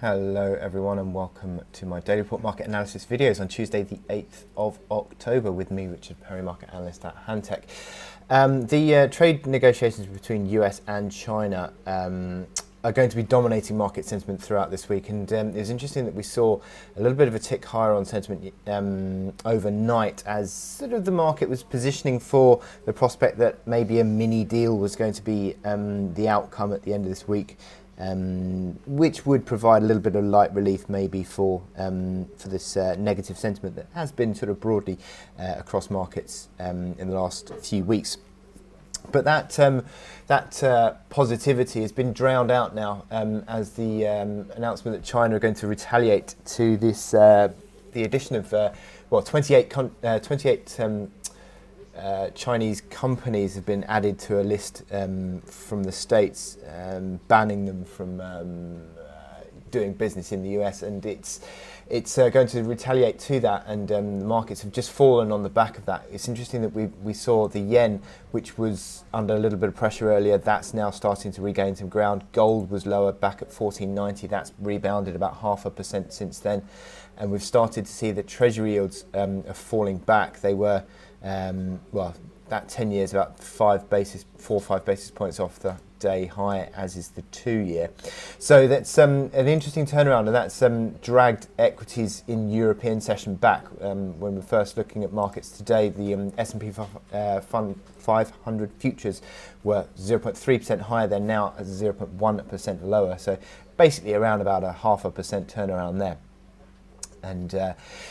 Hello everyone and welcome to my daily report market analysis videos on Tuesday the 8th of October with me, Richard Perry, market analyst at Hantec. The trade negotiations between US and China are going to be dominating market sentiment throughout this week, and it's interesting that we saw a little bit of a tick higher on sentiment overnight as sort of the market was positioning for the prospect that maybe a mini deal was going to be the outcome at the end of this week. Which would provide a little bit of light relief maybe for this negative sentiment that has been sort of broadly across markets in the last few weeks. But that positivity has been drowned out now as the announcement that China are going to retaliate to this the addition of 28 Chinese companies have been added to a list from the States, banning them from doing business in the US, and it's going to retaliate to that, and the markets have just fallen on the back of that. It's interesting that we saw the yen, which was under a little bit of pressure earlier, that's now starting to regain some ground. Gold was lower, back at 1490, that's rebounded about 0.5% since then, and we've started to see the treasury yields are falling back. They were that 10 years about 4 or 5 basis points off the day high, as is the 2-year. So that's an interesting turnaround, and that's dragged equities in European session back. When we're first looking at markets today, the S&P 500 futures were 0.3% higher. They're now at 0.1% lower. So basically around about a 0.5% turnaround there. And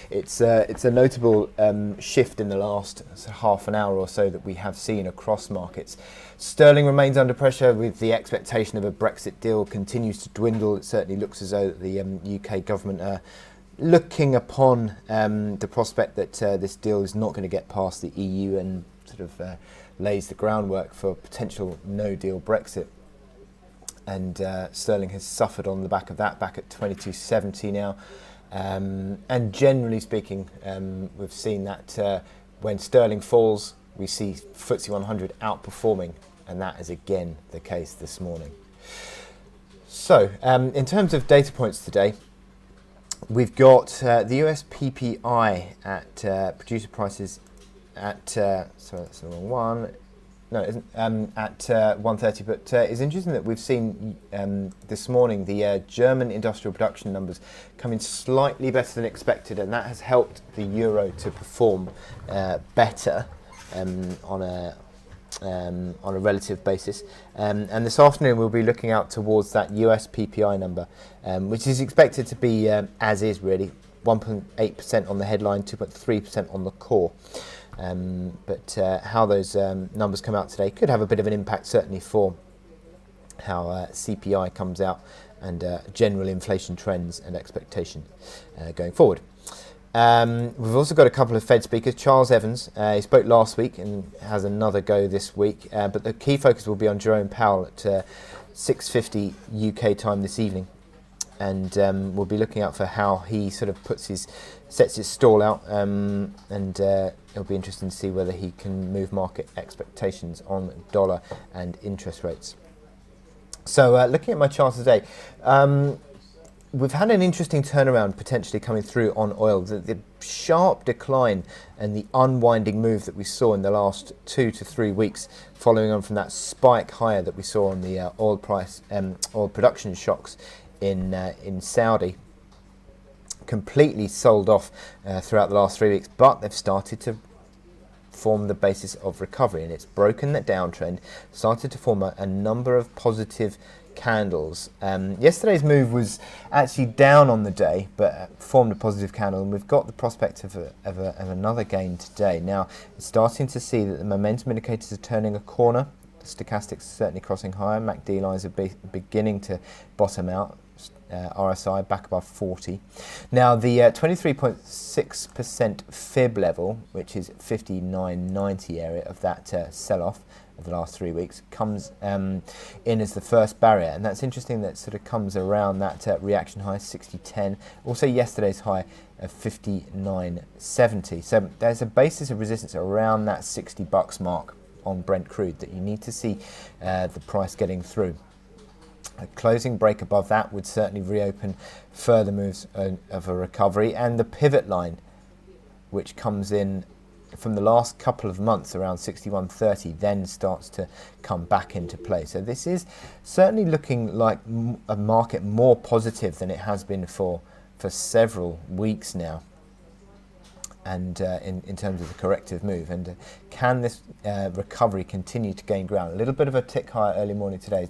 it's a notable shift in the last half an hour or so that we have seen across markets. Sterling remains under pressure with the expectation of a Brexit deal continues to dwindle. It certainly looks as though the UK government are looking upon the prospect that this deal is not going to get past the EU and sort of lays the groundwork for potential no-deal Brexit. And sterling has suffered on the back of that, back at 22.70 now. And generally speaking, we've seen that when sterling falls, we see FTSE 100 outperforming, and that is again the case this morning. So, in terms of data points today, we've got the US PPI at producer prices at, sorry, that's the wrong one. No, it isn't, at 1:30, but it's interesting that we've seen this morning the German industrial production numbers come in slightly better than expected, and that has helped the euro to perform better on a relative basis. And this afternoon we'll be looking out towards that US PPI number, which is expected to be as is really, 1.8% on the headline, 2.3% on the core. But how those numbers come out today could have a bit of an impact, certainly for how CPI comes out and general inflation trends and expectation going forward. We've also got a couple of Fed speakers. Charles Evans, he spoke last week and has another go this week, but the key focus will be on Jerome Powell at 6:50 UK time this evening. And we'll be looking out for how he sort of sets his stall out, and it'll be interesting to see whether he can move market expectations on dollar and interest rates. So looking at my chart today, we've had an interesting turnaround potentially coming through on oil. The sharp decline and the unwinding move that we saw in the last 2 to 3 weeks, following on from that spike higher that we saw on the oil price, oil production shocks in Saudi, completely sold off throughout the last 3 weeks, but they've started to form the basis of recovery, and it's broken that downtrend, started to form a number of positive candles. Yesterday's move was actually down on the day, but formed a positive candle, and we've got the prospect of another gain today. Now, it's starting to see that the momentum indicators are turning a corner. The stochastics are certainly crossing higher. MACD lines are beginning to bottom out. RSI back above 40. Now the 23.6% fib level, which is 59.90 area of that sell-off of the last 3 weeks, comes in as the first barrier, and that's interesting. That sort of comes around that reaction high 60.10. Also yesterday's high of 59.70. So there's a basis of resistance around that $60 mark on Brent Crude that you need to see the price getting through. A closing break above that would certainly reopen further moves of a recovery, and the pivot line, which comes in from the last couple of months around 61.30, then starts to come back into play. So this is certainly looking like a market more positive than it has been for several weeks now, and in terms of the corrective move. And can this recovery continue to gain ground? A little bit of a tick higher early morning today has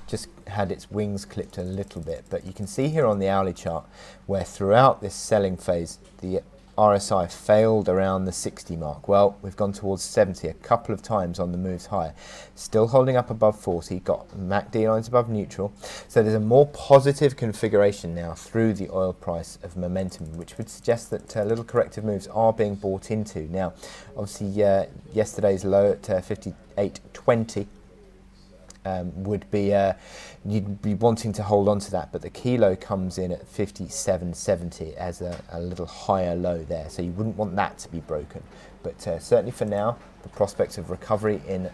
just had its wings clipped a little bit, but you can see here on the hourly chart where throughout this selling phase the RSI failed around the 60 mark. Well, we've gone towards 70 a couple of times on the moves higher. Still holding up above 40, got MACD lines above neutral. So there's a more positive configuration now through the oil price of momentum, which would suggest that little corrective moves are being bought into. Now, obviously, yesterday's low at 58.20 would be you'd be wanting to hold on to that, but the kilo comes in at 57.70 as a little higher low there, so you wouldn't want that to be broken. But certainly for now, the prospect of recovery in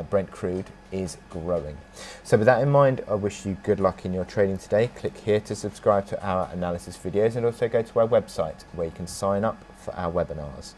Brent Crude is growing. So with that in mind, I wish you good luck in your trading today. Click here to subscribe to our analysis videos, and also go to our website where you can sign up for our webinars.